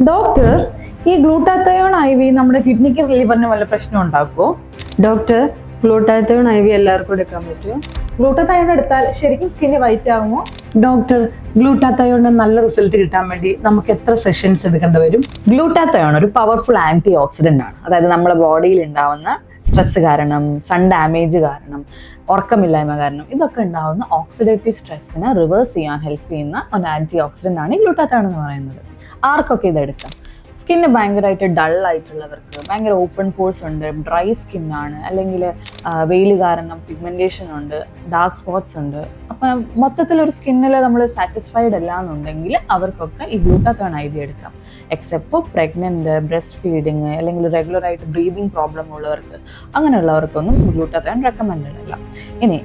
Doctor, ഈ glutathione IV നമ്മുടെ കിഡ്നിക്ക് ലിവറിന് വല്ല പ്രശ്നം ഉണ്ടാക്കുമോ? ഡോക്ടർ, ഗ്ലൂട്ടാത്തയോൺ IV എല്ലാവർക്കും എടുക്കാൻ പറ്റുമോ? ഗ്ലൂട്ടാത്തയോൺ എടുത്താൽ ശരിക്കും സ്കിന്ന് വൈറ്റ് ആകുമോ? ഡോക്ടർ, ഗ്ലൂട്ടാത്തയോണിന് നല്ല റിസൾട്ട് കിട്ടാൻ വേണ്ടി നമുക്ക് എത്ര സെഷൻസ് എടുക്കേണ്ടി വരും? ഗ്ലൂട്ടാത്തയോൺ ഒരു പവർഫുൾ ആന്റി ഓക്സിഡന്റ് ആണ്. അതായത് നമ്മുടെ ബോഡിയിൽ ഉണ്ടാവുന്ന സ്ട്രെസ് കാരണം, സൺ ഡാമേജ് കാരണം, ഉറക്കമില്ലായ്മ കാരണം ഇതൊക്കെ ഉണ്ടാവുന്ന ഓക്സിഡേറ്റീവ് സ്ട്രെസ്സിനെ റിവേഴ്സ് ചെയ്യാൻ ഹെൽപ്പ് ചെയ്യുന്ന ഒരു ആന്റി ഓക്സിഡന്റ് ആണ് ഈ ഗ്ലൂട്ടാത്തയോൺ എന്ന് പറയുന്നത്. ആർക്കൊക്കെ ഇതെടുക്കാം? സ്കിന്ന് ഭയങ്കരമായിട്ട് ഡൾ ആയിട്ടുള്ളവർക്ക്, ഭയങ്കര ഓപ്പൺ പോഴ്സ് ഉണ്ട്, ഡ്രൈ സ്കിന്നാണ്, അല്ലെങ്കിൽ വെയിൽ കാരണം പിഗ്മെന്റേഷൻ ഉണ്ട്, ഡാർക്ക് സ്പോട്ട്സ് ഉണ്ട്. അപ്പം മൊത്തത്തിലൊരു സ്കിന്നിൽ നമ്മൾ സാറ്റിസ്ഫൈഡ് അല്ല എന്നുണ്ടെങ്കിൽ അവർക്കൊക്കെ ഈ ഗ്ലൂട്ടാത്തയോൺ IV എടുക്കാം. Except for pregnant, breast feeding, അല്ലെങ്കിൽ റെഗുലറായിട്ട് ബ്രീതിങ് പ്രോബ്ലം ഉള്ളവർക്ക്, അങ്ങനെയുള്ളവർക്കൊന്നും ഗ്ലൂട്ടാത്തയോൺ റെക്കമെൻഡഡ് അല്ല. ഇനി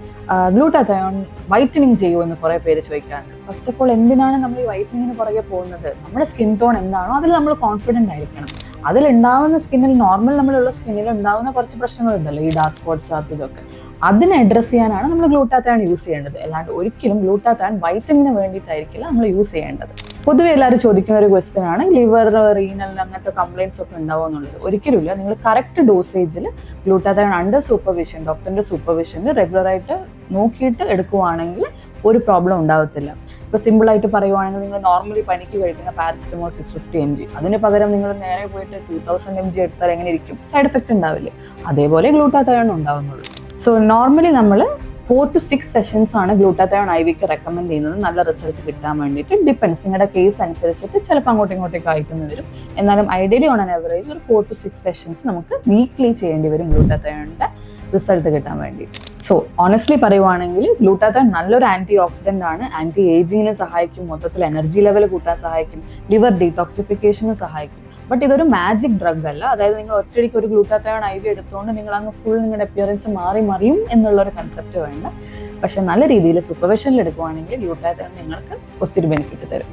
ഗ്ലൂട്ടാത്തയോൺ വൈറ്റനിങ് ചെയ്യുമെന്ന് കുറേ പേര് ചോദിക്കാറുണ്ട്. ഫസ്റ്റ് ഓഫ് ഓൾ, എന്തിനാണ് നമ്മൾ ഈ വൈറ്റനിങ്ങിന് പുറകെ പോകുന്നത്? നമ്മുടെ സ്കിൻ ടോൺ എന്താണോ അതിൽ നമ്മൾ കോൺഫിഡൻ്റ് ആയിരിക്കണം. അതിലുണ്ടാവുന്ന സ്കിന്നിൽ, നോർമൽ നമ്മളുള്ള സ്കിന്നിൽ ഉണ്ടാവുന്ന കുറച്ച് പ്രശ്നങ്ങളുണ്ടല്ലോ, ഈ ഡാർക്ക് സ്പോട്ട്സ് ഇതൊക്കെ, അതിനെ അഡ്രസ്സ് ചെയ്യാനാണ് നമ്മൾ ഗ്ലൂട്ടാത്തയോൺ യൂസ് ചെയ്യേണ്ടത്. അല്ലാണ്ട് ഒരിക്കലും ഗ്ലൂട്ടാത്തയോൺ വൈറ്റമിന് വേണ്ടിയിട്ടായിരിക്കില്ല നമ്മൾ യൂസ് ചെയ്യേണ്ടത്. പൊതുവെ എല്ലാവരും ചോദിക്കുന്ന ഒരു ക്വസ്റ്റ്യൻ ആണ്, ലിവർ, റീനൽ അങ്ങനത്തെ കംപ്ലയിൻസ് ഒക്കെ ഉണ്ടാവുക എന്നുള്ളത്. ഒരിക്കലുമില്ല. നിങ്ങൾ കറക്റ്റ് ഡോസേജിൽ ഗ്ലൂട്ടാത്തയോൺ അണ്ടർ സൂപ്പർവിഷൻ, ഡോക്ടറിൻ്റെ സൂപ്പർവിഷനിൽ റെഗുലറായിട്ട് നോക്കിയിട്ട് എടുക്കുവാണെങ്കിൽ ഒരു പ്രോബ്ലം ഉണ്ടാവത്തില്ല. ഇപ്പോൾ സിമ്പിളായിട്ട് പറയുവാണെങ്കിൽ, നിങ്ങൾ നോർമലി പനിക്ക് കഴിക്കുന്ന പാരസിറ്റമോൾ 650 mg, അതിന് പകരം നിങ്ങൾ നേരെ പോയിട്ട് 2000 mg എടുത്താൽ എങ്ങനെ ഇരിക്കും? സൈഡ് എഫക്റ്റ് ഉണ്ടാവില്ലേ? അതേപോലെ ഗ്ലൂട്ടാത്തയോൺ ഉണ്ടാവുന്നുള്ളൂ. സോ നോർമലി നമ്മൾ 4 to 6 സെഷൻസ് ആണ് ഗ്ലൂട്ടാത്തയോൺ IVക്ക് റെക്കമെൻഡ് ചെയ്യുന്നത്, നല്ല റിസൾട്ട് കിട്ടാൻ വേണ്ടിയിട്ട്. ഡിപ്പെൻസ്, നിങ്ങളുടെ കേസ് അനുസരിച്ചിട്ട് ചിലപ്പോൾ അങ്ങോട്ടും ഇങ്ങോട്ടേക്ക് ആയിട്ടെന്ന് വരും. എന്നാലും ഐഡിയലി ഓൺ ആൻ ആവറേജ് ഒരു 4 to 6 സെഷൻസ് നമുക്ക് വീക്ക്ലി ചെയ്യേണ്ടി വരും ഗ്ലൂട്ടാത്തയോണിൻ്റെ റിസൾട്ട് കിട്ടാൻ വേണ്ടിയിട്ട്. സോ ഓണസ്റ്റ്ലി പറയുവാണെങ്കിൽ ഗ്ലൂട്ടാത്തയോൺ നല്ലൊരു ആന്റി ഓക്സിഡന്റ് ആണ്. ആന്റി ഏജിങ്ങിന് സഹായിക്കും, മൊത്തത്തിൽ എനർജി ലെവൽ കൂട്ടാൻ സഹായിക്കും, ലിവർ ഡീടോക്സിഫിക്കേഷന് സഹായിക്കും. ബട്ട് ഇതൊരു മാജിക് ഡ്രഗ് അല്ല. അതായത് നിങ്ങൾ ഒറ്റയ്ക്ക് ഒരു ഗ്ലൂട്ടാത്തയോൺ IV എടുത്തുകൊണ്ട് നിങ്ങൾ അങ്ങ് ഫുൾ നിങ്ങളുടെ അപ്പിയറൻസ് മറിയും എന്നുള്ളൊരു കൺസെപ്റ്റ് വേണ്ട. പക്ഷെ നല്ല രീതിയിൽ സൂപ്പർവിഷനിൽ എടുക്കുവാണെങ്കിൽ ഗ്ലൂട്ടാത്തയോൺ നിങ്ങൾക്ക് ഒത്തിരി ബെനിഫിറ്റ് തരും.